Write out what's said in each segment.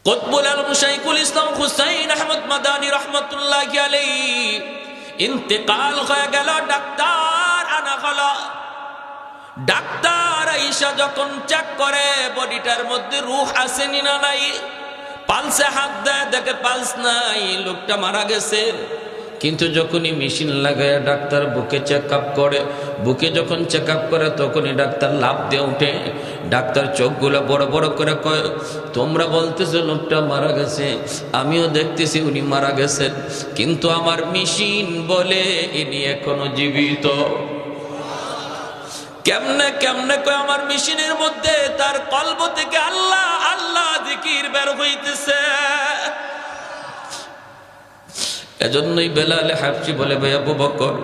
কুতবুল আলম শাইখুল ইসলাম হুসাইন আহমদ মাদানী রহমতুল্লাহি আলাইহি ইন্তেকাল হয়ে গেল। ডাক্তার আনা হলো। ডাক্তার আইসা যখন চেক করে বডিটার মধ্যে রূহ আসেনি না নাই, পালসে হাত দেয়, দেখে পালস নাই, লোকটা মারা গেছে। কিন্তু যখনই মেশিন লাগায় ডাক্তার বুকে চেক আপ করে, বুকে যখন চেক আপ করে তখনই ডাক্তার লাফ দিয়ে উঠে। ডাক্তার চোখগুলো বড় বড় করে কয়, তোমরা বলতেছো লোকটা মারা গেছে, আমিও দেখতেছি উনি মারা গেছেন, কিন্তু আমার মেশিন বলে ইনি এখনো জীবিত। কেমনে কেমনে কয়, আমার মেশিনের মধ্যে তার কলব থেকে আল্লাহ আল্লাহ জিকির বের হইতেছে। এজন্যই বেলাল হাবশী বলে, ভাই আবু বকর,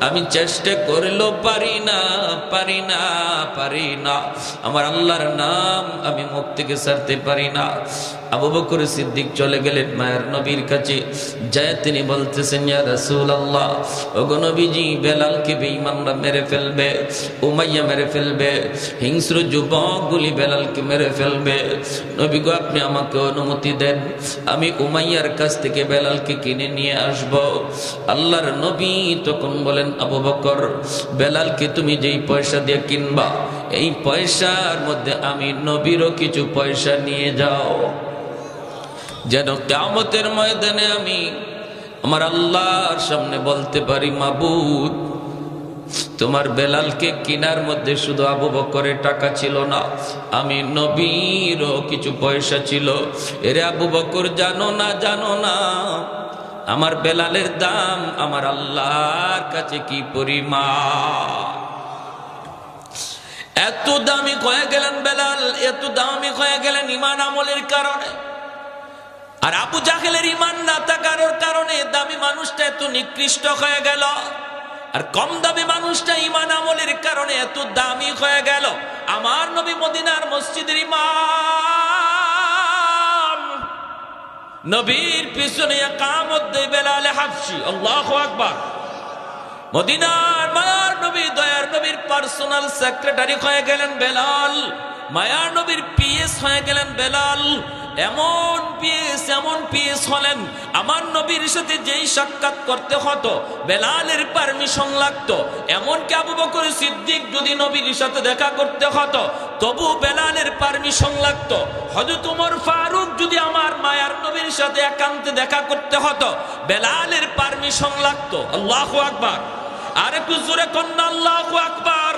আমি চেষ্টা করলেও পারি না, পারি না, পারি না, আমার আল্লাহর নাম আমি মুখ থেকে ছাড়তে পারি না। আবু বকর সিদ্দিক চলে গেলেন মায়ের নবীর কাছে। যায় তিনি বলতেছেন, ইয়া রাসূলুল্লাহ, ওগো নবীজি, বেলালকে বেঈমানরা মেরে ফেলবে, উমাইয়া মেরে ফেলবে, হিংস্র যুবকগুলি বেলালকে মেরে ফেলবে। নবী গো, আপনি আমাকে অনুমতি দেন, আমি উমাইয়ার কাছ থেকে বেলালকে কিনে নিয়ে আসব। আল্লাহর নবী তখন বলেন, আবু বকর, বেলালকে তুমি যেই পয়সা দিয়ে কিনবা, এই পয়সার মধ্যে আমি নবীরও কিছু পয়সা নিয়ে যাও, যেন কিয়ামতের ময়দানে আমি আমার আল্লাহর সামনে বলতে পারি, মাবুদ, তোমার বেলালকে কিনার মধ্যে শুধু আবু বকরের টাকা ছিল না, আমি নবীরও কিছু পয়সা ছিল। এরে আবু বকর, জানো না, জানো না আমার বেলালের দাম আমার আল্লাহর কাছে কি পরিমাণ। এত দামি হয়ে গেলেন বেলাল, এত দামি হয়ে গেলেন ঈমান আমলের কারণে। আর আবু জাহেলের ঈমান না থাকার কারণে দামি মানুষটা এত নিকৃষ্ট হয়ে গেল, আর কম দামি মানুষটা ঈমান আমলের কারণে এত দামি হয়ে গেল। আমার নবী মদিনার মসজিদের ইমাম, নবীর পিছনে ইকামত দেয় বেলাল হাবশী। আল্লাহু আকবার। মদিনার মায়ার নবী, দয়ার নবীর পার্সোনাল সেক্রেটারি হয়ে গেলেন বেলাল, মায়ার নবীর পিএস হয়ে গেলেন বেলাল। এমন পিএস হলেন, আমার নবীর সাথে যেই সাক্ষাৎ করতে হতো বেলালের পারমিশন লাগতো। এমনকি আবু বকর সিদ্দিক যদি নবীর সাথে দেখা করতে হতো তবু বেলালের পারমিশন লাগতো। হযরত ওমর ফারুক যদি আমার মায়ার নবীর সাথে একান্তে দেখা করতে হতো বেলালের পারমিশন লাগতো। আল্লাহু আকবার। আর একটু জোরে কন্যা আল্লাহু আকবার।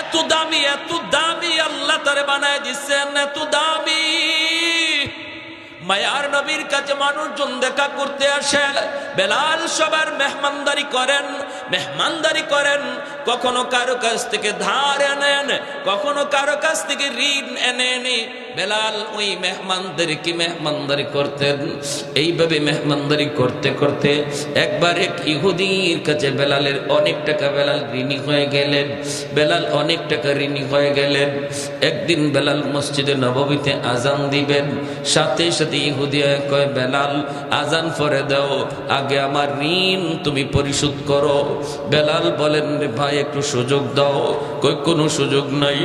এত দামি, এত দামি আল্লাহ তারে বানায় দিচ্ছেন, এত দামি। মায়ার নবীর কাছে মানুষজন দেখা করতে আসে, বেলাল সবার মেহমানদারি করেন। কখনো কারো কাছ থেকে ধার এনেন, কখনো কারো কাছ থেকে ঋণ এনে বেলাল ওই মেহমানদারি করতেন। এইভাবে মেহমানদারি করতে করতে একবার এক ইহুদির কাছে বেলালের অনেক টাকা, বেলাল ঋণী হয়ে গেলেন। একদিন বেলাল মসজিদে নববীতে আজান দিবেন, সাথে সাথে ইহুদি কয়, বেলাল আজান পরে দাও, আগে আমার ঋণ তুমি পরিশোধ করো। বেলাল বলেন, রে ভাই একটু সুযোগ দাও। কই কোনো সুযোগ নাই,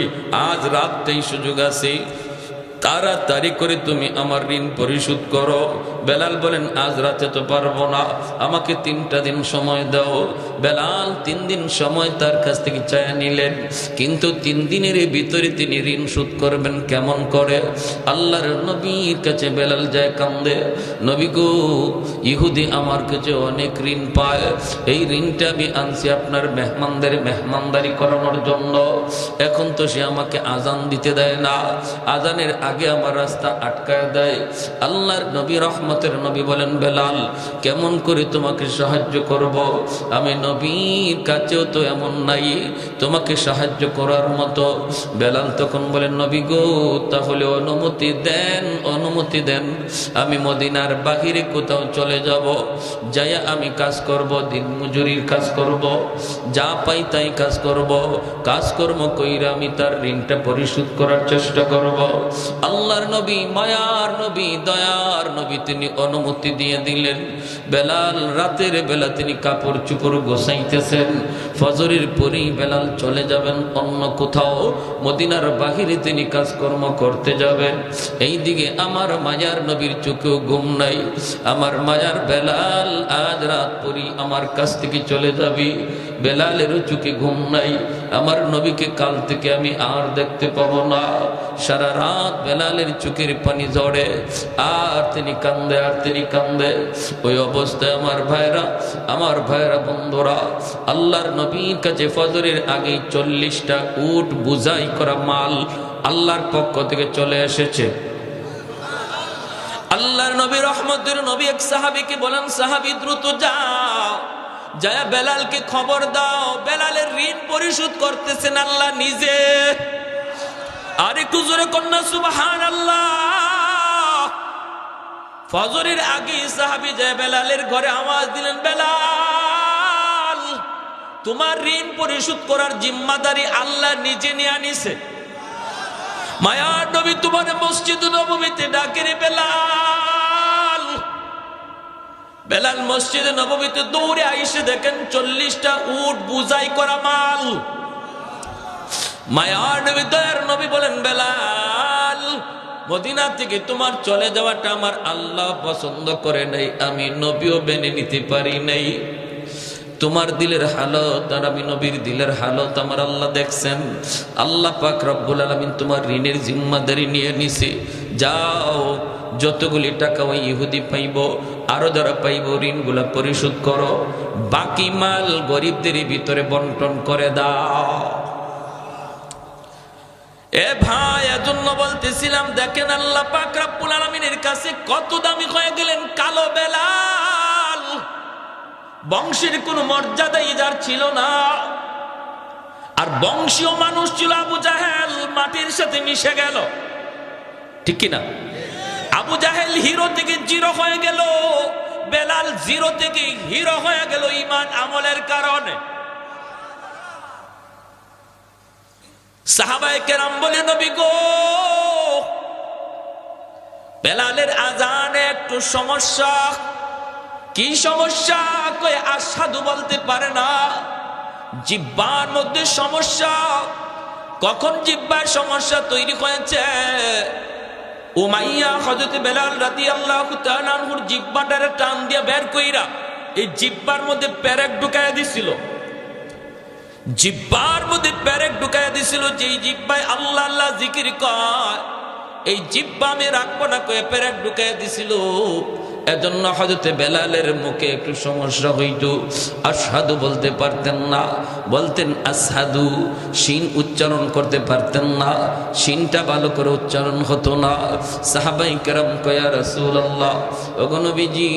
আজ রাতটাই সুযোগ আছে, তাড়াতাড়ি করে তুমি আমার ঋণ পরিশোধ করো। বেলাল বলেন, আজ রাতে তো পারবো না, আমাকে 3টা দিন সময় দাও। বেলাল 3 দিন সময় তার কাছ থেকে চাইয়া নিলেন, কিন্তু 3 দিনের ভিতরে তিনি ঋণ শোধ করবেন কেমন করে? আল্লাহর নবীর কাছে বেলাল যায় কান্দে, নবী গো, ইহুদি আমার কাছে অনেক ঋণ পায়, এই ঋণটা আমি আনছি আপনার মেহমানদারি করানোর জন্য। এখন তো সে আমাকে আজান দিতে দেয় না, আজানের আগে আমার রাস্তা আটকায় দেয়। আল্লাহর নবী, রহমতের নবী বলেন, বেলাল কেমন করে তোমাকে সাহায্য করব? আমি নবীর কাছেও তো এমন নাই তোমাকে সাহায্য করার মতো। বেলাল তখন বলেন, নবী গো, তাহলে অনুমতি দেন, আমি মদিনার বাহিরে কোথাও চলে যাব, যাইয়া আমি কাজ করব, দিন মজুরির কাজ করব, যা পাই তাই কাজ করব, কাজকর্ম কইরা আমি তার ঋণটা পরিশোধ করার চেষ্টা করব। আল্লাহর নবী, মায়ার নবী, দয়ার নবী তিনি তিনি অনুমতি দিয়ে দিলেন। বেলাল রাতের বেলা তিনি কাপড় চোপড় গোছাইতেছেন। ফজরের পরেই বেলাল চলে যাবেন অন্য কোথাও, মদিনার বাহিরে তিনি কাজকর্ম করতে যাবেন। এইদিকে আমার মায়ার নবীর চোখেও ঘুম নাই। আমার মায়ার বেলাল আজ রাত পরেই আমার কাছ থেকে চলে যাবি। বেলালেরও চোখে ঘুম নাই। আমার নবীকে কাল থেকে আমি আর দেখতে পাবো না। সারা রাত বেলালের চোখের পানি ঝরে, আর তিনি কান্দে, আর তিনি কান্দে। ওই অবস্থায় আমার ভাইরা বন্ধুরা, আল্লাহর নবীর কাছে ফজরের আগে 40টা উট বুঝাই করা মাল আল্লাহর পক্ষ থেকে চলে এসেছে। আল্লাহর নবী রহমতের নবী এক সাহাবীকে বলেন, সাহাবী দ্রুত যাও, যায়া বেলালকে খবর দাও, বেলালের ঋণ পরিশোধ করতেছেন আল্লাহ নিজে। আর একটু জোরে কন্যা সুবহানাল্লাহ। ফজরের আগে সাহাবী যায় বেলালের ঘরে আওয়াজ দিলেন, বেলাল, তোমার ঋণ পরিশোধ করার জিম্মাদারি আল্লাহ নিজে নিয়ে নিছে। মায়ার নবী তোমার মসজিদ নববীতে ডাকে রে বেলাল। বেলাল মসজিদে নববীতে দৌড়ে আইসে দেখেন 40টা উট বুঝাই করা মাল। মায়ার নবী দয়ার নবী বলেন, বেলাল, মদিনা থেকে তোমার চলে যাওয়াটা আমার আল্লাহ পছন্দ করে নাই, আমি নবীও মেনে নিতে পারি নাই। তোমার দিলের হালত আর আমি নবীর দিলের হালত আমার আল্লাহ দেখছেন। আল্লাহ পাক রব্বুল আলামিন তোমার ঋণের জিম্মাদারি নিয়ে নিছে। যাও, যতগুলি টাকা ওই ইহুদি পাইব, আরো যারা পাইব, ঋণগুলা পরিশোধ করো, বাকি মাল গরিবদের ভিতরে বন্টন করে দাও। এ ভাই, এজন্য বলতেছিলাম, দেখেন আল্লাহ পাক রব্বুল আলামিনের কাছে কত দামি হয়ে গেলেন কালো বেলাল। বংশের কোন মর্যাদাই যার ছিল না, আর বংশীয় মানুষ ছিল আবু জাহেল, মাটির সাথে মিশে গেল, ঠিক কিনা? আবু জাহেল হিরো থেকে জিরো হয়ে গেল, বেলাল জিরো থেকে হিরো হয়ে গেল ঈমান আমলের কারণে। সাহাবায়ে কেরাম বলে, নবী গো, বেলালের আজানে একটু সমস্যা। কি সমস্যা? কই আশহাদু বলতে পারে না, জিহ্বার মধ্যে সমস্যা। কখন জিহ্বার সমস্যা তৈরি হয়েছে? উমাইয়া হযরত বেলাল রাদিয়াল্লাহু তাআলা আনহুর জিহ্বাটারে টান দিয়ে বের কইরা এই জিহ্বার মধ্যে পেরেক ঢুকায়া দিছিল। জিহ্বার মধ্যে পেরেক ঢুকায়া দিছিল, যেই জিহ্বায় আল্লাহ আল্লাহ জিকির কয়, এই জিহ্বা আমি রাখবো না কয়ে পেরেক ঢুকায়া দিছিল। এজন্য হযরত বেলালের মুখে একটু সমস্যা হইতো, আশহাদু বলতে পারতেন না, বলতেন আসহাদু, শিন উচ্চারণ করতে পারতেন না, শিনটা ভালো করে উচ্চারণ হতো না। সাহাবায়ে কেরাম কয়, ইয়া রাসূলুল্লাহ, ওগো নবীজি,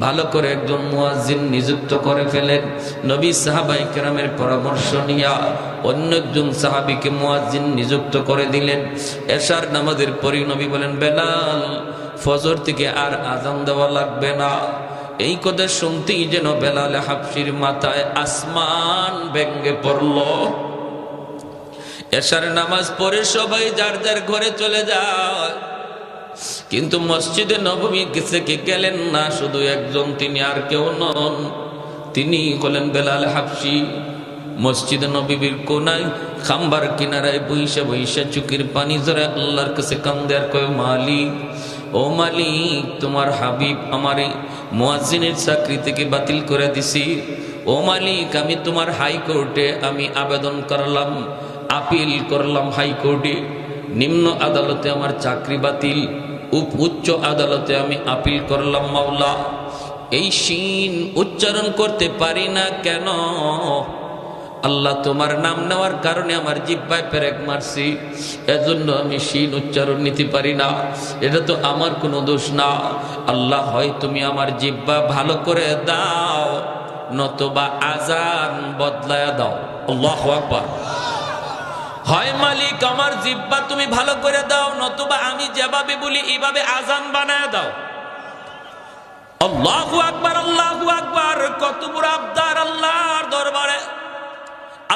ভালো করে একজন মুয়াজ্জিন নিযুক্ত করে ফেলেন। নবী সাহাবায়ে কেরামের পরামর্শ নিয়া অন্য একজন সাহাবীকে মুয়াজ্জিন নিযুক্ত করে দিলেন। এশার নামাজের পরই নবী বলেন, বেলাল, ফজর থেকে আর আজান দেওয়া লাগবে না। এই কথা শুনতেই যেন বেলাল হাবশির মাথায় আসমান ভেঙে পড়ল। এশার নামাজ পড়ে সবাই যার যার ঘরে চলে যায়, কিন্তু মসজিদে নববী থেকে গেলেন না শুধু একজন, তিনি আর কেউ নন, তিনি হলেন বেলাল হাবশি। মসজিদে নববীর কোনায় খাম্বার কিনারায় বইসা বইসা চোখের পানি জড়ে আল্লাহর কাছে কান্দে আর কয়, মালিক, ও মালিক, তোমার হাবিব আমারে মুয়াজ্জিনের চাকরি থেকে বাতিল করে দিছি। ও মালিক, আমি তোমার হাইকোর্টে আমি আবেদন করলাম, আপিল করলাম হাইকোর্টে, নিম্ন আদালতে আমার চাকরি বাতিল, উচ্চ আদালতে আমি আপিল করলাম। মাওলা, এই শিন উচ্চারণ করতে পারি না কেন? আল্লাহ, তোমার নাম নেওয়ার কারণে আমার জিহ্বায় পেরেক মারছি, এজন্য আমি শিন উচ্চারণ নিতে পারি না। এটা তো আমার কোনো দোষ না। আল্লাহ, হয় তুমি আমার জিহ্বা ভালো করে দাও, নতবা আজান বদলায়া দাও। আল্লাহু আকবার। হয় মালিক, আমার জিহ্বা তুমি ভালো করে দাও, নতুবা আমি যেভাবে বলি এইভাবে আজান বানায় দাও। আল্লাহু আকবার, আল্লাহু আকবার। কত বড় আবদার আল্লাহর দরবারে।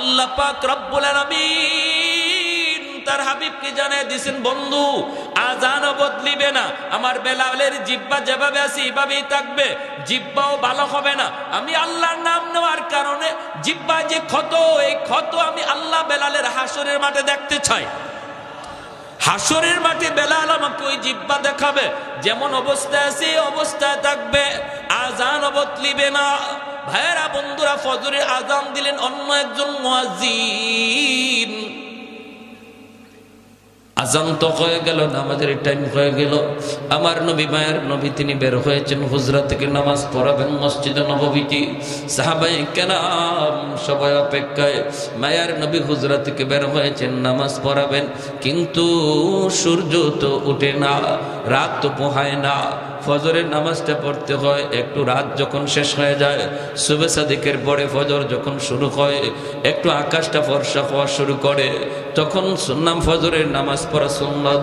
আল্লাহ পাক রব্বুল আলামিন তার হাবিবকে জানিয়ে দিয়েছেন, বন্ধু, আজানও বদলিবে না, আমার বেলালের জিহ্বা যেভাবে আছে এভাবেই থাকবে, জিহ্বাও ভালো হবে না। আমি আল্লাহর নাম নেওয়ার কারণে জিহ্বা যে ক্ষত, এই ক্ষত আমি আল্লাহ বেলালের হাসরের মাঠে দেখতে চাই। হাসরের মাঠে বেলাল আমাকে ওই জিহ্বা দেখাবে, যেমন অবস্থায় আছে এই অবস্থায় থাকবে, আজান বদলিবে না। ভাইয়েরা বন্ধুরা, ফজরের আজান দিলেন অন্য একজন মুয়াজ্জিন। আজান তো হয়ে গেল, নামাজের টাইম হয়ে গেল। আমার নবী, মায়ের নবী, তিনি বের হয়েছেন হুজরা থেকে নামাজ পড়াবেন মসজিদে নববীতে। সাহাবায়ে কেরাম সবাই অপেক্ষায়, মায়ের নবী হুজরা থেকে বের হয়েছেন নামাজ পড়াবেন, কিন্তু সূর্য তো উঠে না, রাত তো পোহায় না। ফজরের নামাজটা পড়তে হয়, একটু রাত যখন শেষ হয়ে যায়, সুবে সাদিকের পরে ফজর যখন শুরু হয়, একটু আকাশটা ফর্সা হওয়া শুরু করে, তখন সুন্নাম ফজরের নামাজ পড়া সুন্নাত।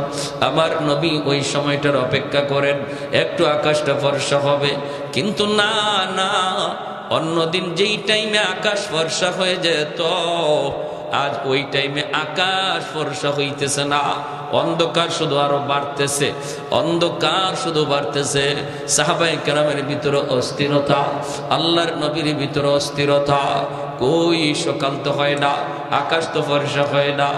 আমার নবী ওই সময়টার অপেক্ষা করেন, একটু আকাশটা ফর্সা হবে। কিন্তু না না, অন্যদিন যেই টাইমে আকাশ ফর্সা হয়ে যেত, আজ ওই টাইমে আকাশ ফর্সা হইতেছে না, অন্ধকার শুধু আরো বাড়তেছে, অন্ধকার শুধু বাড়তেছে। সাহাবায়ে কেরামের ভিতরে অস্থিরতা, আল্লাহর নবীর ভিতরে অস্থিরতা। কই সকাল তো হয় না, আকাশ তো ফর্সা হয় না।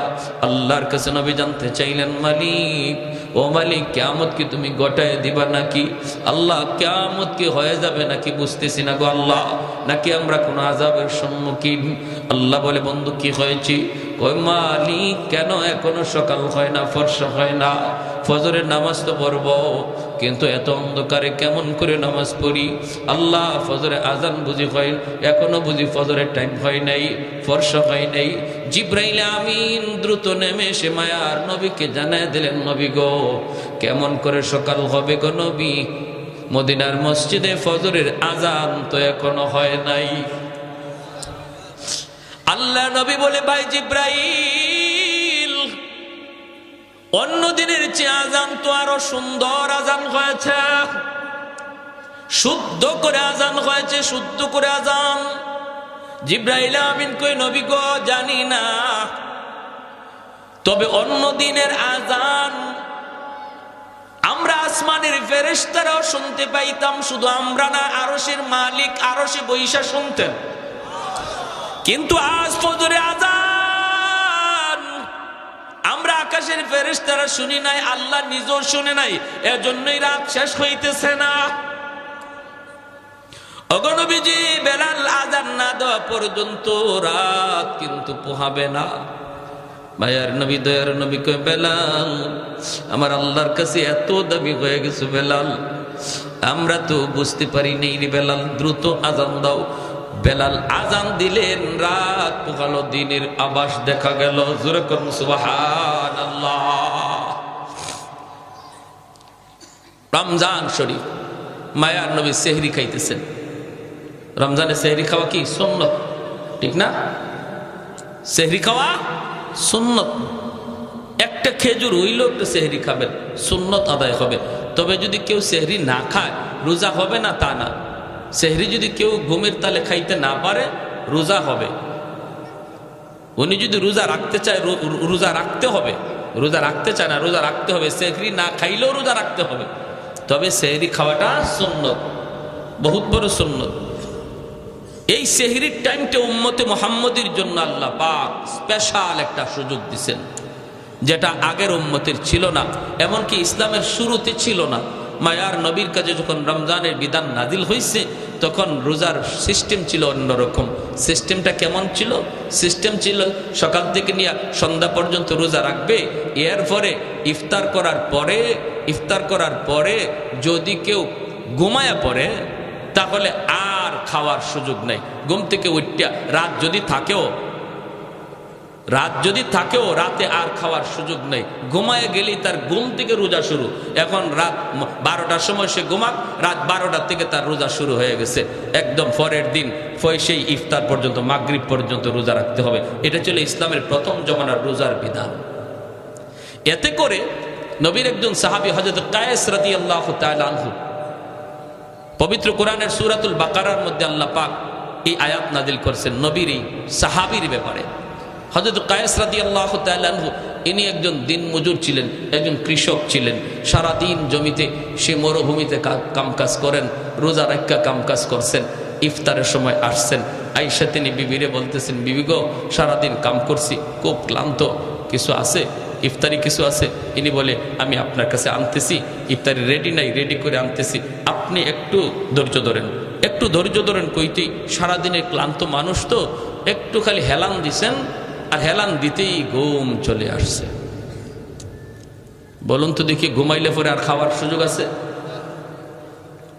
আল্লাহর কাছে নবী জানতে চাইলেন, মালিক, ও মালিক, কিয়ামত কি তুমি গোটায় দিবা নাকি? আল্লাহ, কিয়ামত কি হয়ে যাবে নাকি বুঝতেছি না গো আল্লাহ, নাকি আমরা কোন আযাবের সম্মুখীন? আল্লাহ বলে, বন্ধু কি হয়েছে? কই মালিক, কেন এখনো সকাল হয় না, ফর্সা হয় না? ফজরের নামাজ তো পড়ব, কিন্তু এত অন্ধকারে কেমন করে নামাজ পড়ি? আল্লাহ, ফজরে আজান বুঝি হয়, এখনো বুঝি ফজরের টাইম হয় নাই, ফর্সা হয় নাই। জিব্রাইল আমিন দ্রুত নেমে এসে মায়ার নবীকে জানায় দিলেন, নবী গো, কেমন করে সকাল হবে গো নবী? মদিনার মসজিদে ফজরের আজান তো এখনো হয় নাই। আল্লাহ নবী বলে, ভাই জিব্রাইল, অন্য দিনের চেয়ে আজান তো আরো সুন্দর আজান হয়েছে, শুদ্ধ করে আজান হয়েছে, শুদ্ধ করে আজান। জিব্রাইল আমিন কই, নবী গো, জানি না, তবে অন্য দিনের আজান আমরা আসমানের ফেরেশতারাও শুনতে পাইতাম, শুধু আমরা না, আরশের মালিক আরশে বৈশা শুনতেন। কিন্তু আজ ফজরে আজান আমরা আকাশের ফেরেশতারা শুনি নাই, আল্লাহ নিজেও শুনে নাই, এজন্যই রাত শেষ হইতেছে না। ওগো নবীজি, বেলাল আজান না দেওয়া পর্যন্ত রাত কিন্তু পোহাবে না। মায়ার নবী, দয়ার নবী কয়, বেলাল, আমার আল্লাহর কাছে এত দাবি হয়ে গেছে বেলাল, আমরা তো বুঝতে পারি নেই রে বেলাল, দ্রুত আজান দাও। বেলাল আজান দিলেন, রাত পোহালো, দিনের আভাস দেখা গেল। জোরে করুন সুবহানাল্লাহ। রমজান শরীফ, মায়ার নবী সেহরি খাইতেছেন। রমজানে সেহরি খাওয়া কি সুন্নত, ঠিক না? সেহরি খাওয়া সুন্নত। একটা খেজুর হইলেও একটা সেহরি খাবেন, সুন্নত আদায় হবে। তবে যদি কেউ সেহরি না খায়, রোজা হবে না তা না। সেহরি যদি কেউ ঘুমের তালে খাইতে না পারে, রোজা হবে। উনি যদি রোজা রাখতে চায়, রোজা রাখতে হবে। রোজা রাখতে চায় না, রোজা রাখতে হবে। সেহরি না খাইলেও রোজা রাখতে হবে, তবে সেহরি খাওয়াটা সুন্নত, বহুত বড় সুন্নত। এই সেহরির টাইমটা উম্মতে মুহাম্মদের জন্য আল্লাহ পাক স্পেশাল একটা সুযোগ দিয়েছেন, যেটা আগের উম্মতের ছিল না, এমনকি ইসলামের শুরুতে ছিল না। মায়ার নবীর কাছে যখন রমজানের বিধান নাজিল হয়েছে, তখন রোজার সিস্টেম ছিল অন্যরকম। সিস্টেমটা কেমন ছিল? সিস্টেম ছিল সকাল থেকে নিয়ে সন্ধ্যা পর্যন্ত রোজা রাখবে, এরপরে ইফতার করার পরে যদি কেউ ঘুমায়া পড়ে, তাহলে আর খাওয়ার সুযোগ নেই। ঘুম থেকে উঠিয়া রাত যদি থাকেও রাতে আর খাওয়ার সুযোগ নেই। ঘুমায় গেলেই তার ঘুম থেকে রোজা শুরু। এখন রাত 12টার সময় সে ঘুমাক, রাত 12টার থেকে তার রোজা শুরু হয়ে গেছে। একদম পরের দিন সেই ইফতার পর্যন্ত, মাগরিব পর্যন্ত রোজা রাখতে হবে। এটা ছিল ইসলামের প্রথম জমানার রোজার বিধান। এতে করে নবীর একজন সাহাবী হযরত কায়েস রাদিয়াল্লাহু তাআলা আনহু, পবিত্র কোরআনের সূরাতুল বাকারার মধ্যে আল্লাহ পাক এই আয়াত নাজিল করেছেন নবীর এই সাহাবীর ব্যাপারে। হযরত কায়েস রাদিয়াল্লাহু তাআলা আনহু ইনি একজন দিনমজুর ছিলেন, একজন কৃষক ছিলেন। সারাদিন জমিতে সে মরুভূমিতে কামকাজ করেন, রোজা রাখা কামকাজ করছেন। ইফতারের সময় আসছেন, আইসা তিনি বিবিরে বলতেছেন, বিবি গো, সারাদিন কাম করছি, খুব ক্লান্ত, কিছু আছে ইফতারি কিছু আছে? ইনি বলে, আমি আপনার কাছে আনতেছি, ইফতারি রেডি নাই, রেডি করে আনতেছি, আপনি একটু ধৈর্য ধরেন, একটু ধৈর্য ধরেন। কইতেই সারাদিনের ক্লান্ত মানুষ তো একটু খালি হেলান দিছেন, আর হেলান দিতেই ঘুম চলে আসছে। বলুন তো দেখি, ঘুমাইলে পরে আর খাওয়ার সুযোগ আছে?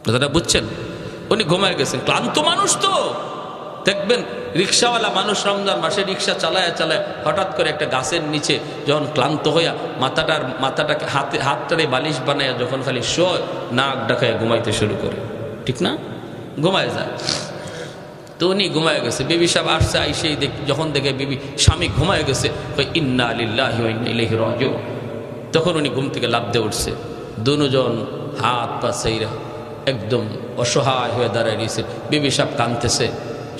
কথাটা বুঝছেন? উনি ঘুমায় গেছেন, ক্লান্ত মানুষ তো। দেখবেন রিক্সাওয়ালা মানুষ রমজান মাসে রিক্সা চালায় চালায় হঠাৎ করে একটা গাছের নিচে যখন ক্লান্ত হইয়া মাথাটাকে হাতটারে বালিশ বানায় যখন খালি শোয়, নাক ডাকায় ঘুমাইতে শুরু করে, ঠিক না? ঘুমায় যায়। তো উনি ঘুমায় গেছে। বিবি সাহেব আসছে, আইসেই যখন দেখে বিবি স্বামী ঘুমায় গেছে, ইন্না লিল্লাহি ওয়া ইন্না ইলাইহি রাজিউন, তখন উনি ঘুম থেকে লাফ দিয়ে উঠছে। দুজন হাত পা চাইরা একদম অসহায় হয়ে দাঁড়ায় দিয়েছে। বিবি সাহেব কাঁদতেছে,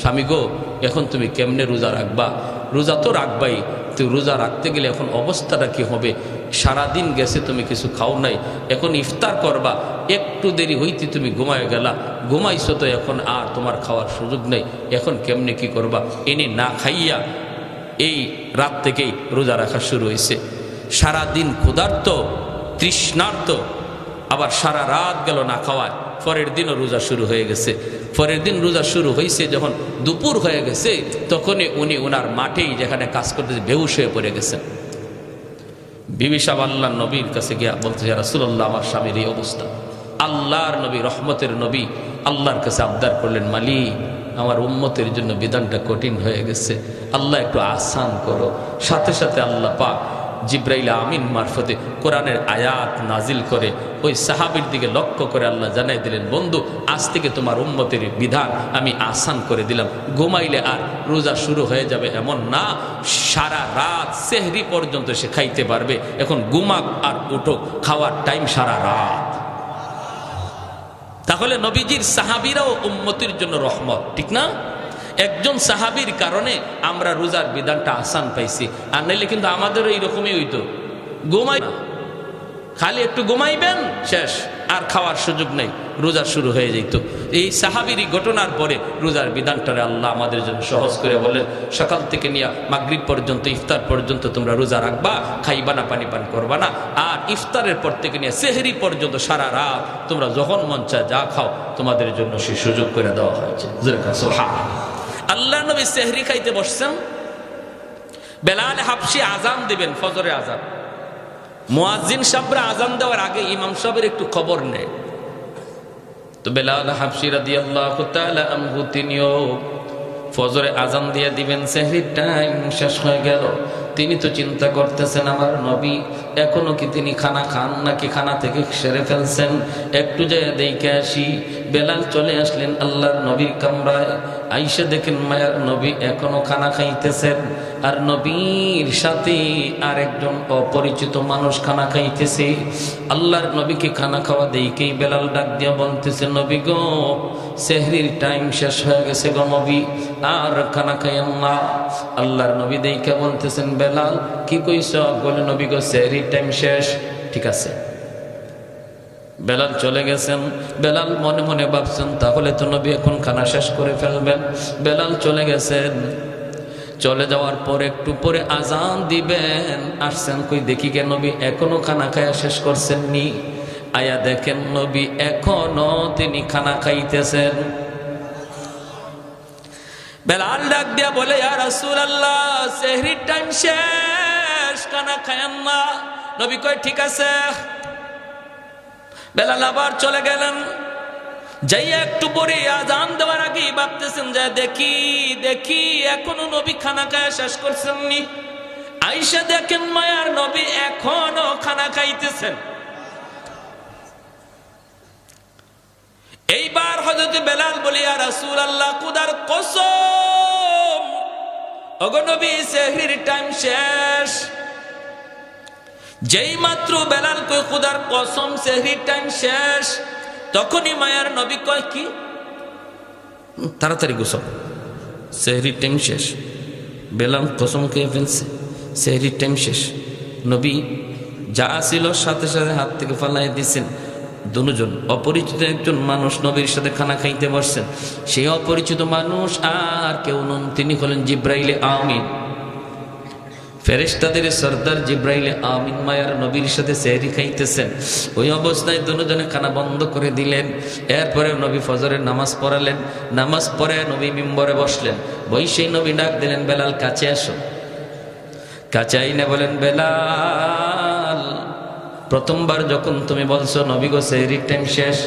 স্বামী গো, এখন তুমি কেমনে রোজা রাখবা? রোজা তো রাখবাই, তো রোজা রাখতে গেলে এখন অবস্থাটা কি হবে? সারাদিন গেছে, তুমি কিছু খাও নাই, এখন ইফতার করবা, একটু দেরি হইতে তুমি ঘুমায় গেলা, ঘুমাইছো তো, এখন আর তোমার খাওয়ার সুযোগ নেই, এখন কেমনে কি করবা? এনে না খাইয়া এই রাত থেকেই রোজা রাখা শুরু হয়েছে। সারাদিন ক্ষুধার্ত তৃষ্ণার্ত, আবার সারা রাত গেল না খাওয়ায়। পরের দিনও রোজা শুরু হয়ে গেছে। পরের দিন রোজা শুরু হয়েছে, যখন দুপুর হয়ে গেছে, তখনই উনি ওনার মাঠেই যেখানে কাজ করতেছে বেহুশ হয়ে পড়ে গেছেন। বিবি সাহেব আল্লাহর নবীর কাছে গিয়া বলতেছে, ইয়া রাসূলুল্লাহ, আমার স্বামীর এই অবস্থা। আল্লাহর নবী, রহমতের নবী, আল্লাহর কাছে আবদার করলেন, মালিক, আমার উম্মতের জন্য বিধানটা কঠিন হয়ে গেছে, আল্লাহ একটু আসান করো। সাথে সাথে আল্লাহ পাক জিব্রাইল আমিন মারফতে কোরআনের আয়াত নাজিল করে ওই সাহাবীর দিকে লক্ষ্য করে আল্লাহ জানাই দিলেন, বন্ধু, আজ থেকে তোমার উম্মতের বিধান আমি আসান করে দিলাম। ঘুমাইলে আর রোজা শুরু হয়ে যাবে এমন না, সারা রাত সেহরি পর্যন্ত সে খাইতে পারবে। এখন ঘুমাক আর উঠুক, খাওয়ার টাইম সারা রাত। তাহলে নবীজির সাহাবীরাও উম্মতির জন্য রহমত, ঠিক না? একজন সাহাবীর কারণে আমরা রোজার বিধানটা আসান পাইছি, আর নাইলে কিন্তু আমাদেরও এইরকমই হইতো। ঘুমাই না, খালি একটু ঘুমাইবেন, শেষ, আর খাওয়ার সুযোগ নেই, রোজা শুরু হয়ে যেত। এই সাহাবীরই ঘটনার পরে রোজার বিধানটারে আল্লাহ আমাদের জন্য সহজ করে বলেন, সকাল থেকে নিয়ে মাগরিব পর্যন্ত, ইফতার পর্যন্ত তোমরা রোজা রাখবা, খাইবা না, পানি পান করবা না, আর ইফতারের পর থেকে নিয়ে সেহরি পর্যন্ত সারা রাত তোমরা যখন মন চায় যা খাও, তোমাদের জন্য সে সুযোগ করে দেওয়া হয়েছে। আল্লাহ নবী সেহরি খাইতে বসছেন, বেলাল হাবশি আজান দিবেন, ফজরে আজান। মুয়াজ্জিন সাহেবরা আজান দেওয়ার আগে ইমাম সাহেবের একটু খবর নেয়। তো বেলাল হাবশি রাদিয়াল্লাহু তাআলা আনহু তিনিও ফজরে আজান দিয়ে দিবেন, সেহরির টাইম শেষ হয়ে গেল। তিনি তো চিন্তা করতেছেন, আমার নবী এখনো কি তিনি খানা খান নাকি খানা থেকে সেরে ফেলছেন, একটু যায় দেখে আসি। বেলাল চলে আসলেন আল্লাহর নবীর কামরায়, আইসা দেখেন মায়ার নবী এখনো খানা খাইতেছেন, আর নবীর সাথে আরেকজন অপরিচিত মানুষ খানা খাইতেছে। আল্লাহর নবীকে খানা খাওয়া দেখেই বেলাল ডাক দিয়া বলতেছে, নবী গো, সেহরির টাইম শেষ হয়ে গেছে গো নবী, আর খানা খাইয়েন না। আল্লাহর নবী দেখে বলতেছেন, বেলাল কি কইছ? বলে, নবী গো, সেহরির টাইম শেষ। ঠিক আছে। বেলাল চলে গেছেন। বেলাল মনে মনে ভাবছেন, তাহলে তো নবী এখন খানা শেষ করে ফেলবেন। বেলাল চলে গেছেন। চলে যাওয়ার পর একটু পরে আজান দিবেন, আসছেন, কই দেখি কে নবী এখনো খানা খায়া শেষ করছেন নি। আয়া দেখেন নবী এখনো তিনি খানা খাইতেছেন। বেলাল ডাক দিয়া বলে, ইয়া রাসূলুল্লাহ, সেহরির টাইম শেষ, খানা খায়েন না। নবী কয়, ঠিক আছে। বেলাল আবার চলে গেলেন। যাইয়া একটু পরে আজান দেওয়ার আগেই ভাবতেছেন, যে দেখি দেখি এখনো নবী খানা খায়া শেষ করছেন নি। আইসা দেখেন মায়ার নবী এখনো খানা খাইতেছেন। এইবার হযরত বেলাল বলি, ইয়া রাসূলুল্লাহ, খোদার কসম, ওগো নবী, সেহরির টাইম শেষ। যেই মাত্র বেলাল কয়, খোদার কসম, সেহরির টাইম শেষ, তখনই মায়ার নবী কয়, কি তাড়াতাড়ি গোসল, সেহরির টাইম শেষ। বেলাল কসম খেয়ে ফেলছে, সেহরির টাইম শেষ। নবী যা ছিল সাথে সাথে হাত থেকে ফালাই দিয়েছেন। দুজন অপরিচিত একজন মানুষ নবীর সাথে খানা খাইতে বসছেন। সেই অপরিচিত মানুষ আর কেউ নন, তিনি হলেন জিব্রাইলে আমিন, ফেরেশতাদের সর্দার জিব্রাইলে আমিন মায়ার নবীর সাথে সেহরি খাইতেছেন। ওই অবস্থায় দুজনে খানা বন্ধ করে দিলেন। এরপরে নবী ফজরের নামাজ পড়ালেন। নামাজ পড়ে নবী মিম্বরে বসলেন। বৈশেই নবী ডাক দিলেন, বেলাল কাছে আসো। কাছে আইনে বলেন, বেলাল, প্রথমবার যখন তুমি বলছো নবী গো সেহরির টাইম শেষ,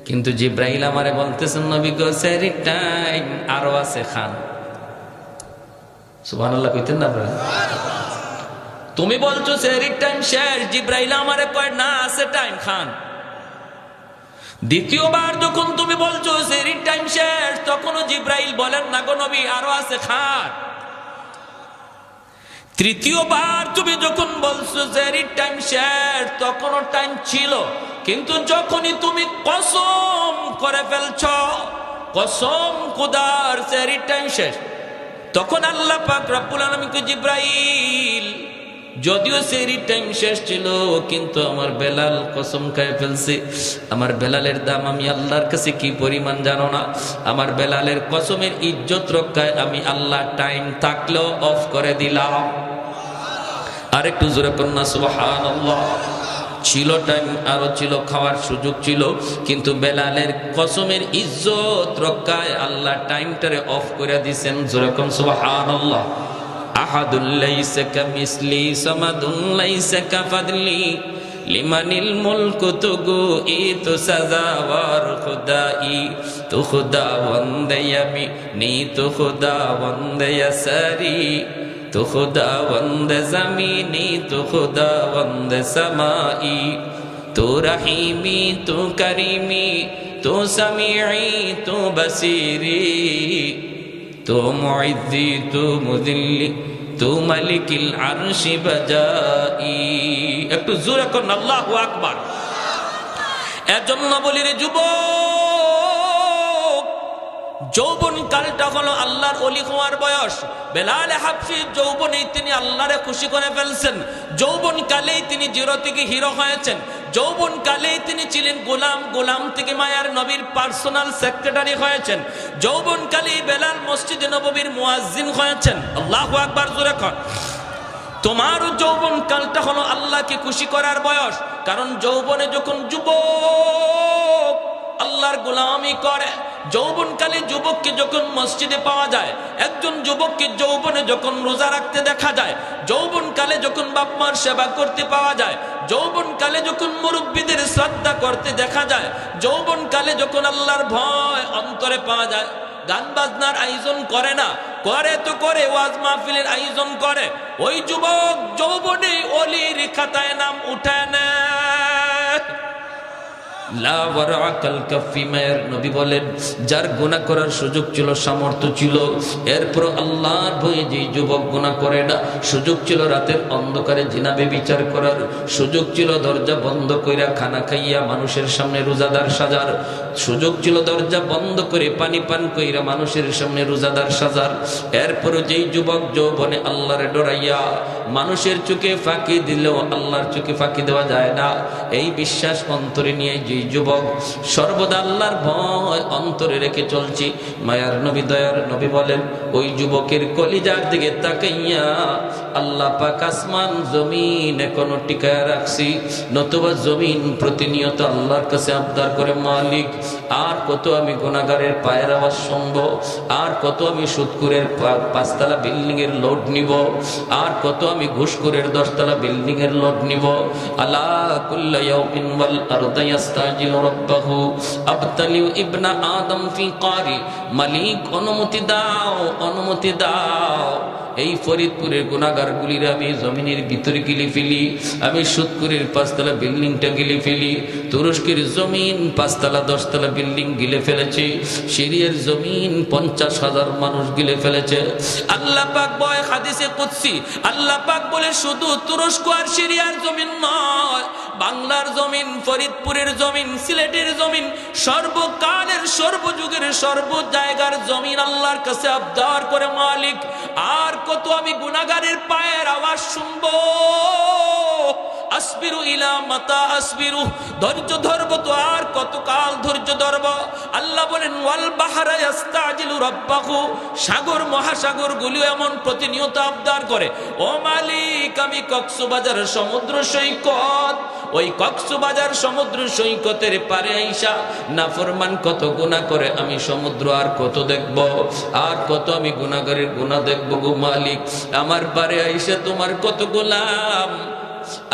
কিন্তু জিব্রাইল আমারে বলতেছেন নবী গো সেহরির টাইম আরো আছে, খান। সুবহানাল্লাহ কইতেন না আপনারা? তুমি বলছো সেহরির টাইম শেষ, জিব্রাইল আমারে কয় না আছে টাইম, খান। দ্বিতীয়বার যখন তুমি বলছো সেহরির টাইম শেষ, তখনও জিব্রাইল বলেন না গো নবী আরো আছে, খান। তৃতীয়বার তুমি যখন বলছো সেহরির টাইম শেষ, তখনও টাইম ছিল, কিন্তু যখনই তুমি কসম করে ফেলছো, কসম খোদার সেহরির টাইম শেষ, তখন আল্লাহ পাক রব্বুল আলামিন কে জিব্রাইল, যদিও সেহরির টাইম শেষ ছিল, কিন্তু আমার বেলাল কসম খায় ফেলছে। আমার বেলালের দাম আমি আল্লাহর কাছে কি পরিমাণ জানো না? আমার বেলালের কসমের ইজ্জত রক্ষায় আমি আল্লাহ টাইম থাকলেও অফ করে দিলাম। আরেকটু জোরে কন্যা সুবহানাল্লাহ। ছিল টাইম, আরো ছিল, খাওয়ার সুযোগ ছিল, কিন্তু বেলালের কসমের ইজ্জত রক্ষায় আল্লাহ টাইমটারে অফ করে দিয়েছেন। জোরে কোন সুবহানাল্লাহ। আহাদুল লাইসা কামিসলি সামাদুন লাইসা কাফাদলি লিমানিল মুলকু তুগু ইতু সাজাওয়ার খুদাই তু খুদা বন্দে আমি নি তু খুদা বন্দে সারি তু খুদা বন্দে জমিনি তু খুদা বন্দে সমাই তু রহিমি তু করিমি তু সমিঈ তু বসিরি তু মুইজ্জি তু মুযিল্লি তু মালিকিল আরশি বাজাই। একটু জোরে করুন আল্লাহু আকবার। এজন্য বলি রে যুবক, যৌবন কালটা হলো আল্লাহর ওলি হওয়ার বয়স। বেলাল হাবশী যৌবনেই তিনি আল্লাহরে খুশি করে ফেলছেন। যৌবন কালেই তিনি জিরো থেকে হিরো হয়েছেন। যৌবন কালেই তিনি ছিলেন গোলাম, গোলাম থেকে মায়ার নবীর পার্সোনাল সেক্রেটারি হয়েছেন। যৌবন কালেই বেলাল মসজিদে নববীর মুয়াজ্জিন হয়েছেন। আল্লাহু আকবার জোরে কর। তোমার যৌবন কালটা হলো আল্লাহকে খুশি করার বয়স। কারণ যৌবনে যখন যুবক আল্লাহর গোলামি করে, যৌবনকালে যুবককে যখন মসজিদে পাওয়া যায়, একজন যুবককে যৌবনে যখন রোজা রাখতে দেখা যায়, যৌবনকালে যখন বাপ মার সেবা করতে পাওয়া যায়, যৌবনকালে যখন মুরব্বীদের শ্রদ্ধা করতে দেখা যায়, যৌবনকালে যখন আল্লাহর ভয় অন্তরে পাওয়া যায়, গান বাজনার আয়োজন করে না, করে তো করে ওয়াজ মাহফিলের আয়োজন করে, ওই যুবক যৌবনে ওলির খাতায় নাম উঠায় নেয়। লা ওয়ারাকাল কাফি, মায়ের নবী বলেন যার গুনাহ করার সুযোগ ছিল, সামর্থ্য ছিল, এরপর আল্লাহর ভয়ে যে যুবক গুনাহ করে না, সুযোগ ছিল রাতের অন্ধকারে জিনাবে বিচার করার, সুযোগ ছিল দরজা বন্ধ কইরা খানা খাইয়া মানুষের সামনে রোজাদার সাজার, সুযোগ ছিল দরজা বন্ধ করে পানি পান কইরা মানুষের সামনে রোজাদার সাজার, এরপর যেই যুবক যৌবনে আল্লাহরে ডরাইয়া মানুষের চোখে ফাঁকি দিলেও আল্লাহর চোখে ফাঁকি দেওয়া যায় না, এই বিশ্বাস অন্তরে নিয়ে যে যুবক সর্বদা আল্লাহর ভয় অন্তরে রেখে চলছি, মায়ার নবী দয়ার নবী বলেন ওই যুবকের কলিজার দিকে তাকাইয়া আল্লাহ পাক আসমান জমিন এখনো টিকায় রাখছি, নতুবা জমিন প্রতিনিয়ত আল্লাহর কাছে আবদার করে, মালিক আর কত আমি গুনাহগারের পায়ের আওয়াজ শুনবো, আর কত আমি সুদখোরের 5তলা বিল্ডিং এর লোড নিব, আর কত আমি ঘুষখোরের 10তলা বিল্ডিং এর লোড নিব। আলা কুল্লা ইয়াউমিন ওয়াল আরদু ইস্তাজিলু রাব্বাহু আবতালিউ ইবনা আদম ফি কারি, মালিক অনুমতি দাও, অনুমতি দাও, এই ফরিদপুরের গুনাহগার গুলির আমি জমিনের ভিতরে গিলে ফেলি, আমি সুদখোরের 5তলা বিল্ডিংটা গিলে ফেলি, তুরস্কের জমিন 5তলা 10তলা বিল্ডিং গিলে ফেলেছে, সিরিয়ার জমিন 50,000 মানুষ গিলে ফেলেছে। আল্লাহ পাক বলে হাদিসে কুদসি, আল্লাহ পাক বলে শুধু তুরস্ক আর সিরিয়ার জমিন নয়, বাংলার জমিন ফরিদপুরের জমিন, সিলেটের জমিন, সর্বকালের সর্বযুগের সর্ব জায়গার জমিন আল্লাহর কাছে আবদার করে, মালিক আর কত আমি গুনাহগারের পায়ের আওয়াজ শুনবো? আসবিরু ইলা মাতা আসবিরু, ধৈর্য ধরবো তো আর কতকাল ধৈর্য ধরবো? আল্লাহ বলেন ওয়াল বাহরা ইস্তাজিলু রাব্বাহু, সাগর মহাসাগর গুলো এমন প্রতিনিয়ত আবদার করে, ও মালিক আমি কক্সবাজার সমুদ্র সৈকত, ওই কক্সবাজার সমুদ্র সৈকতের পারে আইসা নাফরমান কত গুনাহ করে, আমি সমুদ্র আর কত দেখব, আর কত আমি গুনাহগারের গুনাহ দেখব গো মালিক। আমার পারে আইসা তোমার কত গোলাম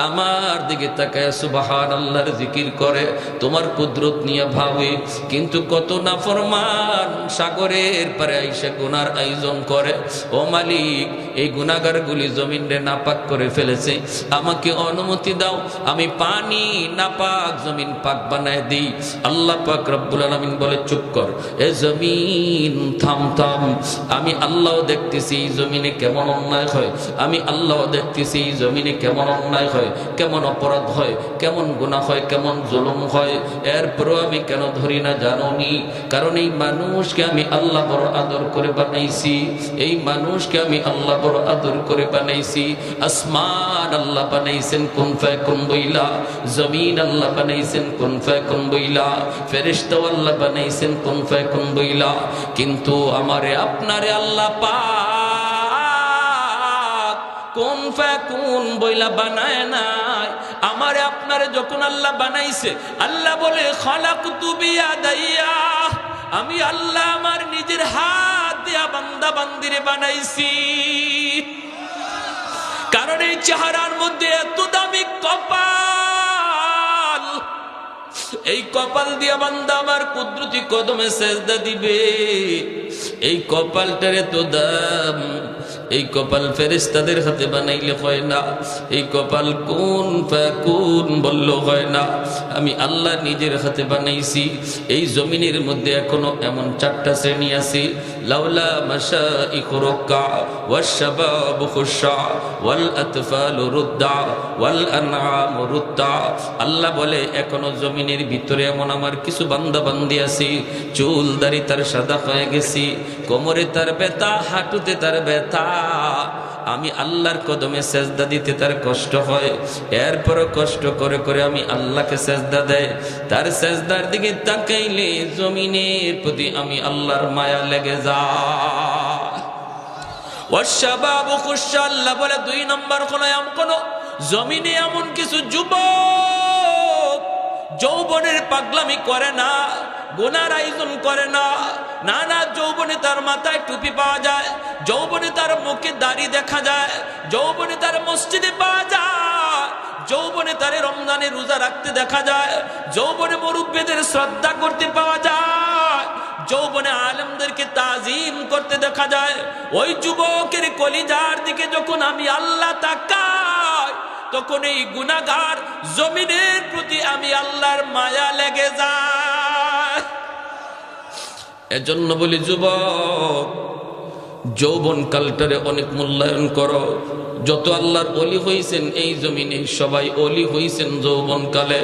আমার দিকে তাকায় সুবহানাল্লাহর জিকির করে, তোমার কুদরত নিয়ে ভাবে, কিন্তু কত নাফরমান সাগরের পারে আইসা গুনার আয়োজন করে। ও মালিক এই গুনাহগারগুলি জমিনে নাপাক করে ফেলেছে, আমাকে অনুমতি দাও আমি পানি নাপাক জমিন পাক বানায় দিই। আল্লাহ পাক রব্বুল আলামিন বলে চুপ কর, এ জমিন থাম থাম, আমি আল্লাহ দেখতেছি এই জমিনে কেমন অন্যায় হয়, আমি আল্লাহ দেখতেছি এই জমিনে কেমন অন্যায় হয়, কেমন অপরাধ হয়, কেমন গুনাহ হয়, কেমন জুলুম হয়, এরপরও আমি কেন ধরি না জানোনি? কারণ এই মানুষকে আমি আল্লাহ বড় আদর করে বানাইছি, এই মানুষকে আমি আল্লাহ বড় আদর করে বানাইছি। আসমান আল্লাহ বানাইছেন কুন ফায়াকুন বইলা, জমিন আল্লাহ বানাইছেন কুন ফায়াকুন বইলা, ফেরেশতা আল্লাহ বানাইছেন কুন ফায়াকুন বইলা, কিন্তু আমারে আপনারে আল্লাহ পাক কুন ফায়াকুন বইলা বানায় নাই। আমারে আপনারে যখন আল্লাহ বানাইছে, আল্লাহ বলে খালাকতু বিয়াদাইয়া, আমি আল্লাহ আমার নিজের হাত দিয়া বান্দা বান্দিরে বানাইছি। কারণ এই চেহারার মধ্যে এত দামি কপাল, এই কপাল দিয়া বান্দা আমার কুদরতি কদমে সেজদা দিবে। এই কপালটার এত দাম, এই কপাল ফেরেশতাদের হাতে বানাইলে হয় না, এই কপাল কুন ফায়াকুন বললে হয় না, আমি আল্লাহ নিজের হাতে বানাইছি। এই জমিনের মধ্যে এখনো এমন 4টা শ্রেণী আছে, লাউলা মাশাইখু রুকা ওয়াশ শাবাবু খুশা ওয়াল আতফালু রুদ্দা ওয়াল আনআমু রুদ্দা। আল্লাহ বলে এখনো জমিনের ভিতরে এমন আমার কিছু বান্দা বান্দি আছে, চুল দাড়ি তার সাদা হয়ে গেছে, কোমরে তার ব্যথা, হাঁটুতে তার ব্যথা, আমি আল্লাহর কদমে সেজদা দিতে তার কষ্ট হয়, এরপরও কষ্ট করে করে আমি আল্লাহকে সেজদা দেয়। তার সেজদার দিকে তাকাইলে জমিনের প্রতি আমি আল্লাহর মায়া লেগে যায়। ওয়াশাবাবু খুশা, আল্লাহ বলে 2 নম্বর কোন জমিনে এমন কিছু যুবক যৌবনের পাগলামি করে না, গুনার আয়োজন করে না, নানা যৌবনে তার মাথায় টুপি পাওয়া যায়, যৌবনে তার মুখে দাড়ি দেখা যায়, যৌবনে তার মসজিদে পাওয়া যায়, যৌবনে তার রমজানে রোজা রাখতে দেখা যায়, যৌবনে মুরব্বিদের শ্রদ্ধা করতে পাওয়া যায়, যৌবনে আলেমদেরকে তাজিম করতে দেখা যায়। ওই যুবকের কলিজার দিকে যখন আমি আল্লাহ তাকাই, তখন এই গুনাহগার জমিনের প্রতি আমি আল্লাহর মায়া লেগে যায়। এজন্য বলি যুবক, যৌবন কালটারে অনেক মূল্যায়ন করো। যত আল্লাহর ওলি হইছেন এই জমিনে সবাই ওলি হইছেন যৌবন কালে,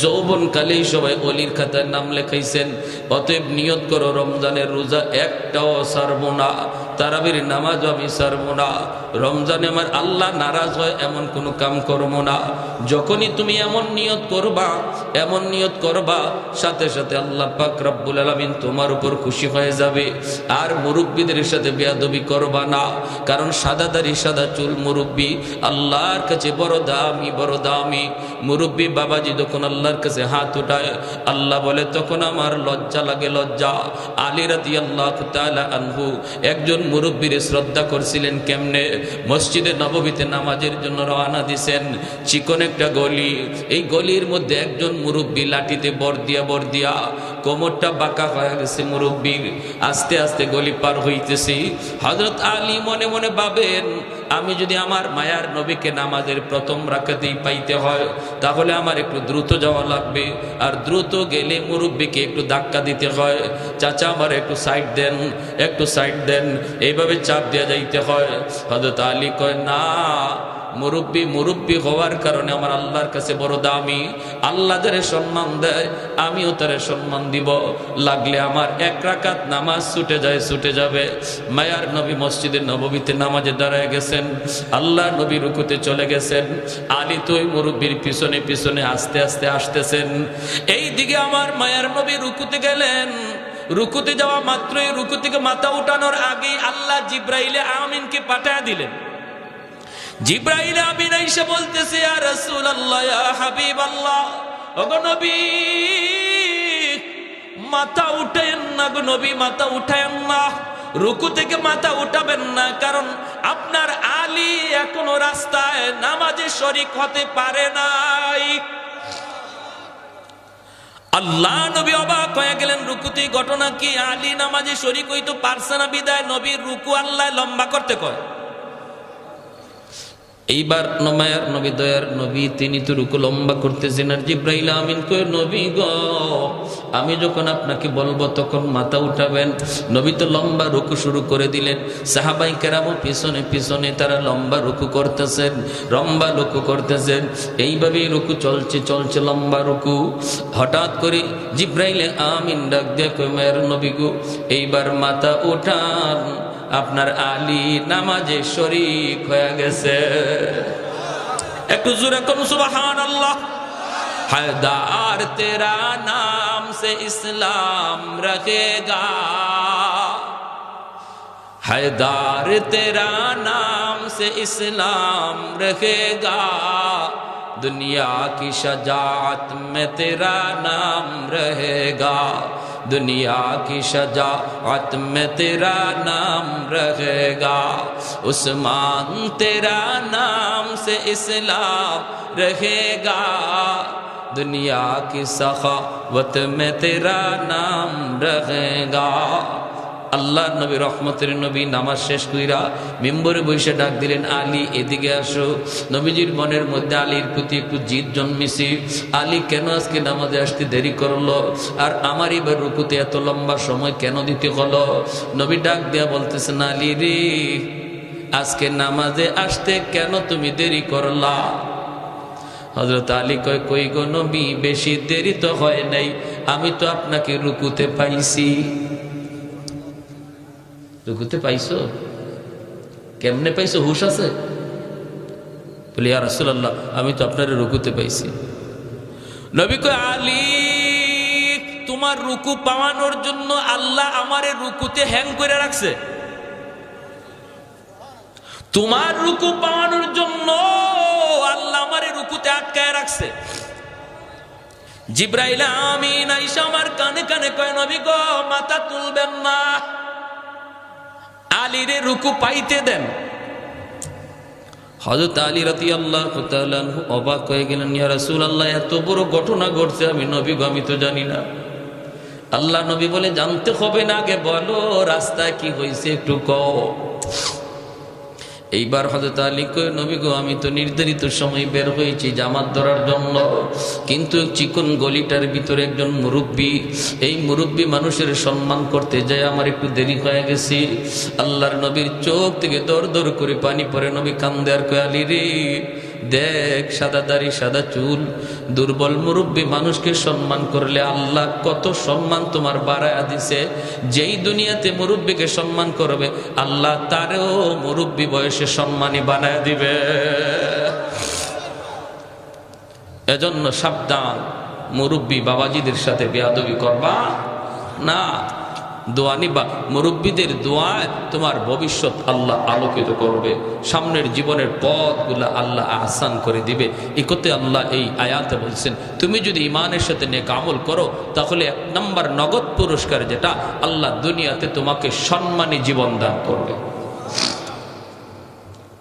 যৌবন কালেই সবাই ওলির খাতায় নাম লেখাইছেন। অতএব নিয়ত করো রমজানের রোজা একটাও ছাড়বো না, তারাবির নামাজ আমি ছাড়বো না, রমজানে আমার আল্লাহ নারাজ হয় এমন কোনো কাম করবো না। যখনই তুমি এমন নিয়ত করবা, এমন নিয়ত করবা, সাথে সাথে আল্লাহ পাক রব্বুল আলামিন তোমার উপর খুশি হয়ে যাবে। আর মুরব্বীদের সাথে বেয়াদবি করবা না, কারণ সাদা দাড়ি সাদা চুল মুরব্বী আল্লাহর কাছে বড় দামি, বড় দামি। মুরব্বী বাবাজি যখন আল্লাহর কাছে হাত উঠায়, আল্লাহ বলে তখন আমার লজ্জা লাগে, লজ্জা। আলী রাদিয়াল্লাহু তাআলা আনহু একজন মুরব্বীর শ্রদ্ধা করছিলেন কেমনে? মসজিদে নববীতে নামাজের জন্য রওনা দিছেন, চিকন একটা গলি, এই গলির মধ্যে একজন মুরব্বী লাঠিতে বর দিয়া কোমরটা বাঁকা হয়ে গেছে মুরব্বীর, আস্তে আস্তে গলি পার হইতেছি। হযরত আলী মনে মনে ভাবেন, আমি যদি আমার মায়ার নবীকে নামাজের প্রথম রাকাতেই পাইতে হয়, তাহলে আমার একটু দ্রুত যাওয়া লাগবে, আর দ্রুত গেলে মুরব্বীকে একটু ধাক্কা দিতে হয়, চাচা আমার একটু সাইড দেন, একটু সাইড দেন, এইভাবে চাপ দেওয়া যাইতে হয়। হযরত আলী কয় না, মুরব্বী মুরব্বী হওয়ার কারণে আমার আল্লাহর কাছে বড় দামি। আল্লাহ যারে সম্মান দেয় আমিও তারে সম্মান দিব। লাগলে আমার 1 রাকাত নামাজ ছুটে যায়, ছুটে যাবে। মায়ার নবী মসজিদের নববীতে নামাজে দাঁড়ায় গেছেন, আল্লাহ নবী রুকুতে চলে গেছেন। আলী তো ওই মুরব্বীর পিছনে পিছনে আস্তে আস্তে আসতেছেন। এই দিকে আমার মায়ার নবী রুকুতে গেলেন। রুকুতে যাওয়া মাত্রই রুকু থেকে মাথা উঠানোর আগেই আল্লাহ জিব্রাইলে আমিনকে পাঠিয়ে দিলেন। জিব্রাইল আমিন এসে বলতেছে, ইয়া রাসূলুল্লাহ, ইয়া হাবিবাল্লাহ, ওগো নবী মাথা উঠায়েন না, গো নবী মাথা উঠায়েন না, রুকু থেকে মাথা উঠাবেন না, কারণ আপনার আলী এখনো রাস্তায় নামাজে শরীক হতে পারে নাই। আল্লাহ নবী অবাক হয়ে গেলেন, রুকুতে ঘটনা কি? আলী নামাজে শরীক হইতে পারছে না বিদায় নবীর রুকু আল্লাহ লম্বা করতে কয়। এইবার মায়ার নবী দয়ার নবী তিনি তো রুকু লম্বা করতেছেন, আর জিব্রাইল আমিন কয়, নবী গো আমি যখন আপনাকে বলবো তখন মাথা উঠাবেন। নবী তো লম্বা রুকু শুরু করে দিলেন। সাহাবাই কেরামও পিছনে পিছনে তারা লম্বা রুকু করতেছেন, লম্বা রুকু করতেছেন। এইভাবেই রুকু চলছে চলছে, লম্বা রুকু। হঠাৎ করে জিব্রাইলে আমিন ডাক দিয়ে কয়, মায়ের নবী গো এইবার মাথা উঠান, আপনার আলী নামাজে শরীক হয়ে গেছে। একটু জোরে কোন সুবহানাল্লাহ। हैदार तेरा नाम से इस्लाम रखेगा, हैदार तेरा नाम से इस्लाम रखेगा, दुनिया की शजाअत में तेरा नाम रहेगा, दुनिया की शजाअत में तेरा नाम रहेगा, उस्मान तेरा नाम से इस्लाम रहेगा, दुनिया की सखावत में तेरा नाम रहेगा। আল্লাহ নবী রহমতের নবী নামাজ শেষ কইরা মিম্বরে বসে ডাক দিলেন, আলী এদিকে আসো। নবীজির মনের মধ্যে আলীর প্রতি একটু জিদ জন্মেছে। আলী কেন আজকে নামাজে আসতে দেরি করলো, আর আমার এবার রুকুতে এত লম্বা সময় কেন দিতে হলো? নবী ডাক দেয়া বলতেছেন, আলী রে আজকে নামাজে আসতে কেন তুমি দেরি করলা? হযরত আলী কয়, কই গো নবী বেশি দেরি তো হয় নাই, আমি তো আপনাকে রুকুতে পাইছি। রুকুতে পাইছো? কেমনে পাইছো, হুশ আছে? বলি, ইয়া রাসূলুল্লাহ আমি তো আপনার রুকুতে পাইছি। নবী কয়, আলী তোমার রুকু পাওয়ানোর জন্য আল্লাহ আমারে রুকুতে হ্যাং করে রাখছে। তোমার রুকু পাওয়ানোর জন্য আল্লাহ আমারে রুকুতে আটকায় রাখছে। জিব্রাইল আমিন আইসা আমার কানে কানে কয়, নবী গো মাথা তুলবেন না, আলীরে রুকু পাইতে দেন। হযরত আলী রাদিয়াল্লাহু তাআলা আনহু অবাক হয়ে গেলেন, ইয়া রাসূলুল্লাহ এত বড় ঘটনা ঘটছে আমি নবী গো আমি তো জানি না। আল্লাহ নবী বলে, জানতে হবে না, আগে বলো রাস্তায় কি হয়েছে একটু কও। এইবার হযরত আলী কয়, নবী গো আমি তো নির্ধারিত সময় বের হয়েছি জামাত ধরার জন্য, কিন্তু চিকন গলিটার ভিতরে একজন মুরব্বী, এই মুরব্বী মানুষের সম্মান করতে যায় আমার একটু দেরি হয়ে গেছে। আল্লাহর নবীর চোখ থেকে দর দর করে পানি পড়ে। নবী কান্দে আর কয়, আলী রে দেখ সাদা দাড়ি সাদা চুল, দুর্বল মুরব্বী মানুষকে সম্মান করলে আল্লাহ কত সম্মান তোমার বাড়ায়া দিছে। যেই দুনিয়াতে মুরব্বীকে সম্মান করবে আল্লাহ তারেও মুরব্বী বয়সে সম্মানী বানায় দিবে। এজন্য সাবধান, মুরব্বী বাবাজিদের সাথে বেয়াদবি করবা না। দোয়া নিবা, মুরব্বীদের দোয়ায় তোমার ভবিষ্যৎ আল্লাহ আলোকিত করবে, সামনের জীবনের পথগুলা আল্লাহ আহসান করে দিবে। একথা আল্লাহ এই আয়াতে বলছেন, তুমি যদি ইমানের সাথে নেক আমল করো তাহলে 1 নম্বর নগদ পুরস্কার যেটা, আল্লাহ দুনিয়াতে তোমাকে সম্মানী জীবন দান করবে।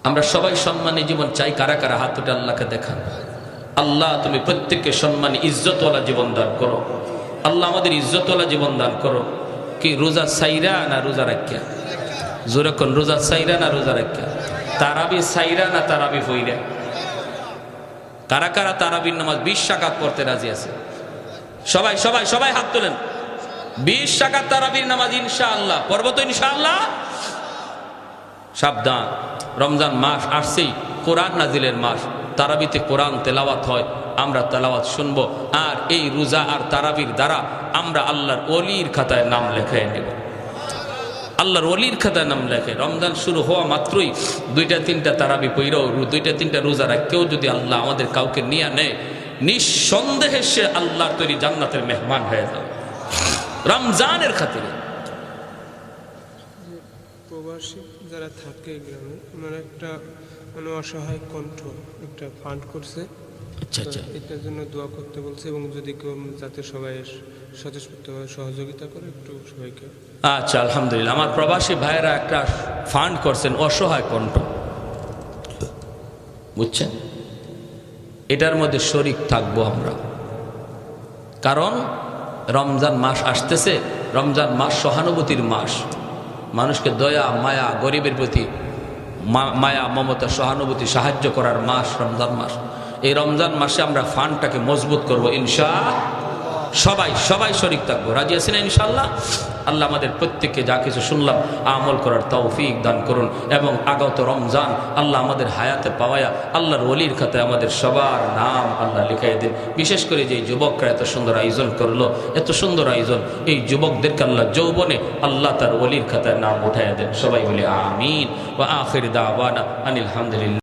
আমরা সবাই সম্মানী জীবন চাই, কারা কারা হাত উঠে আল্লাহকে দেখান। আল্লাহ তুমি প্রত্যেককে সম্মানী ইজ্জতওয়ালা জীবন দান করো। আল্লাহ আমাদের ইজ্জতওয়ালা জীবন দান করো। কি রোজা সাইরা না রোজা রাখিয়া? জোরে কোন, রোজা সাইরা না রোজা রাখিয়া? তারাবি সাইরা না তারাবি ফইরা? কারা কারা তারাবির নামাজ 20 রাকাত পড়তে রাজি আছে? সবাই সবাই সবাই হাত তোলেন। 20 রাকাত তারাবির নামাজ ইনশাআল্লাহ পড়ব তো ইনশাআল্লাহ। সাবধান, রমজান মাস আসছেই, কোরআন নাজিলের মাস, তারাবিতে কোরআন তেলাওয়াত হয়, আমরা তেলাওয়াত শুনবো, আর এই রোজা আর তারাবির দ্বারা আমরা আল্লাহর ওলির খাতায় নাম লেখায় নেব। আল্লাহর ওলির খাতায় নাম লেখে। রমজান শুরু হওয়া মাত্রই 2-3টা তারাবি পইরাও 2-3টা রোজা রাখতেও যদি আল্লাহ আমাদের কাউকে নিয়ে নেয়, নিঃসন্দেহে সে আল্লাহর তৈরি জান্নাতের মেহমান হয়ে যাবে রমজানের খাতিরে। প্রবাসী যারা থাকে গ্রামে, ওনারা একটা অসহায় কণ্ঠ একটা ফান্ড করছে। আচ্ছা আচ্ছা, এটার জন্য দোয়া করতে বলছে, এবং যদি কেউ যাতে সবাই স্বতঃস্ফূর্তভাবে সহযোগিতা করে একটু সবাইকে। আচ্ছা আলহামদুলিল্লাহ, আমার প্রবাসী ভাইয়েরা একটা ফান্ড করছেন অসহায় কণ্ঠ, বুঝছেন? এটার মধ্যে শরিক থাকবো আমরা, কারণ রমজান মাস আসতেছে। রমজান মাস সহানুভূতির মাস, মানুষকে দয়া মায়া, গরিবের প্রতি মায়া মমতা সহানুভূতি সাহায্য করার মাস রমজান মাস। এই রমজান মাসে আমরা ফান্ডটাকে মজবুত করবো ইনশাআল্লাহ। সবাই সবাই শরিক থাকবো, রাজি আছি না ইনশাআল্লাহ? আল্লাহ আমাদের প্রত্যেককে যা কিছু শুনলাম আমল করার তৌফিক দান করুন, এবং আগত রমজান আল্লাহ আমাদের হায়াতে পাওয়ায়া আল্লাহর ওলির খাতায় আমাদের সবার নাম আল্লাহ লিখাই দিন। বিশেষ করে যে যুবকরা এত সুন্দর আয়োজন করলো, এত সুন্দর আয়োজন, এই যুবকদেরকে আল্লাহ যৌবনে আল্লাহ তার ওলির খাতায় নাম উঠাইয়া দেন। সবাই বলি আমিন। ওয়া আখির দাওয়ানা আনিল হামদুলিল্লাহ।